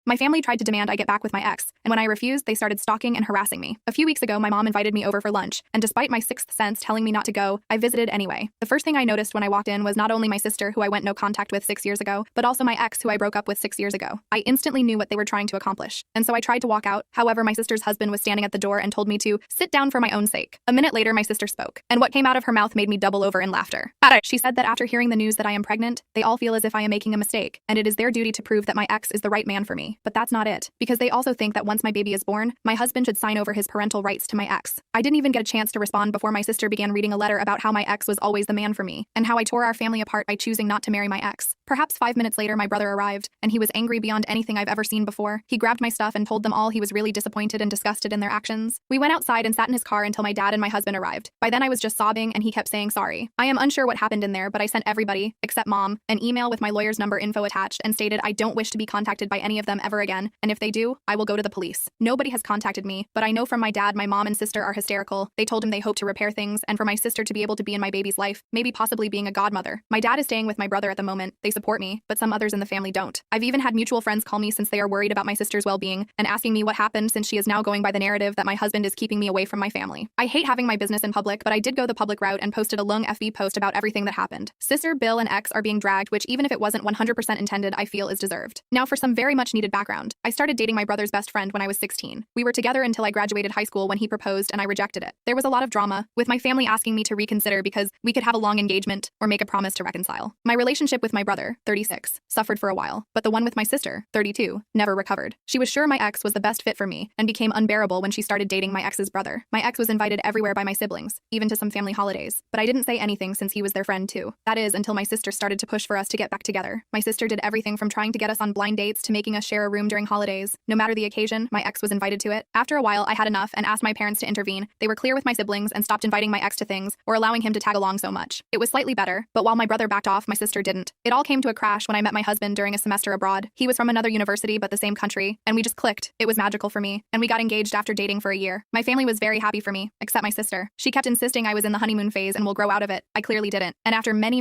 My family tried to demand I get back with my ex, and when I refused, they started stalking and harassing me. A few weeks ago, my mom invited me over for lunch, and despite my sixth sense telling me not to go, I visited anyway. The first thing I noticed when I walked in was not only my sister, who I went no contact with 6 years ago, but also my ex, who I broke up with 6 years ago. I instantly knew what they were trying to accomplish, and so I tried to walk out. However, my sister's husband was standing at the door and told me to sit down for my own sake. A minute later, my sister spoke, and what came out of her mouth made me double over in laughter. She said that after hearing the news that I am pregnant, they all feel as if I am making a mistake, and it is their duty to prove that my ex is the right man for me. But that's not it, because they also think that once my baby is born, my husband should sign over his parental rights to my ex. I didn't even get a chance to respond before my sister began reading a letter about how my ex was always the man for me, and how I tore our family apart by choosing not to marry my ex. Perhaps 5 minutes later, my brother arrived, and he was angry beyond anything I've ever seen before. He grabbed my stuff and told them all he was really disappointed and disgusted in their actions. We went outside and sat in his car until my dad and my husband arrived. By then I was just sobbing, and he kept saying sorry. I am unsure what happened in there, but I sent everybody, except mom, an email with my lawyer's number info attached and stated I don't wish to be contacted by any of them ever again, and if they do, I will go to the police. Nobody has contacted me, but I know from my dad my mom and sister are hysterical. They told him they hope to repair things, and for my sister to be able to be in my baby's life, maybe possibly being a godmother. My dad is staying with my brother at the moment. They support me, but some others in the family don't. I've even had mutual friends call me since they are worried about my sister's well-being and asking me what happened, since she is now going by the narrative that my husband is keeping me away from my family. I hate having my business in public, but I did go the public route and posted a long FB post about everything that happened. Sister, Bill, and ex are being dragged, which even if it wasn't 100% intended, I feel is deserved. Now for some very much needed background. I started dating my brother's best friend when I was 16. We were together until I graduated high school when he proposed and I rejected it. There was a lot of drama, with my family asking me to reconsider because we could have a long engagement or make a promise to reconcile. My relationship with my brother, 36, suffered for a while, but the one with my sister, 32, never recovered. She was sure my ex was the best fit for me and became unbearable when she started dating my ex's brother. My ex was invited everywhere by my siblings, even to some family holidays, but I didn't say anything since he was their friend too. That is, until my sister started to push for us to get back together. My sister did everything from trying to get us on blind dates to making us share a room during holidays. No matter the occasion, my ex was invited to it. After a while, I had enough and asked my parents to intervene. They were clear with my siblings and stopped inviting my ex to things or allowing him to tag along so much. It was slightly better, but while my brother backed off, my sister didn't. It all came to a crash when I met my husband during a semester abroad. He was from another university but the same country, and we just clicked. It was magical for me, and we got engaged after dating for a year. My family was very happy for me, except my sister. She kept insisting I was in the honeymoon phase and will grow out of it. I clearly didn't. And after many,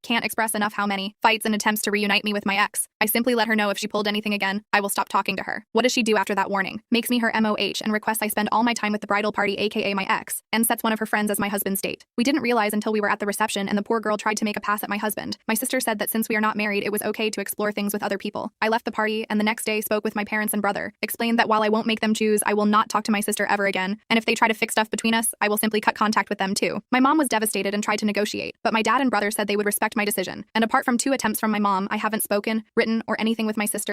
can't express enough how many, fights and attempts to reunite me with my ex, I simply let her know if she pulled anything again, I will stop talking to her. What does she do after that warning? Makes me her MOH and requests I spend all my time with the bridal party, aka my ex, and sets one of her friends as my husband's date. We didn't realize until we were at the reception and the poor girl tried to make a pass at my husband. My sister said that since we are not married, it was okay to explore things with other people. I left the party and the next day spoke with my parents and brother, explained that while I won't make them choose, I will not talk to my sister ever again, and if they try to fix stuff between us, I will simply cut contact with them too. My mom was devastated and tried to negotiate, but my dad and brother said they would respect my decision, and apart from 2 attempts from my mom, I haven't spoken, written, or anything with my sister.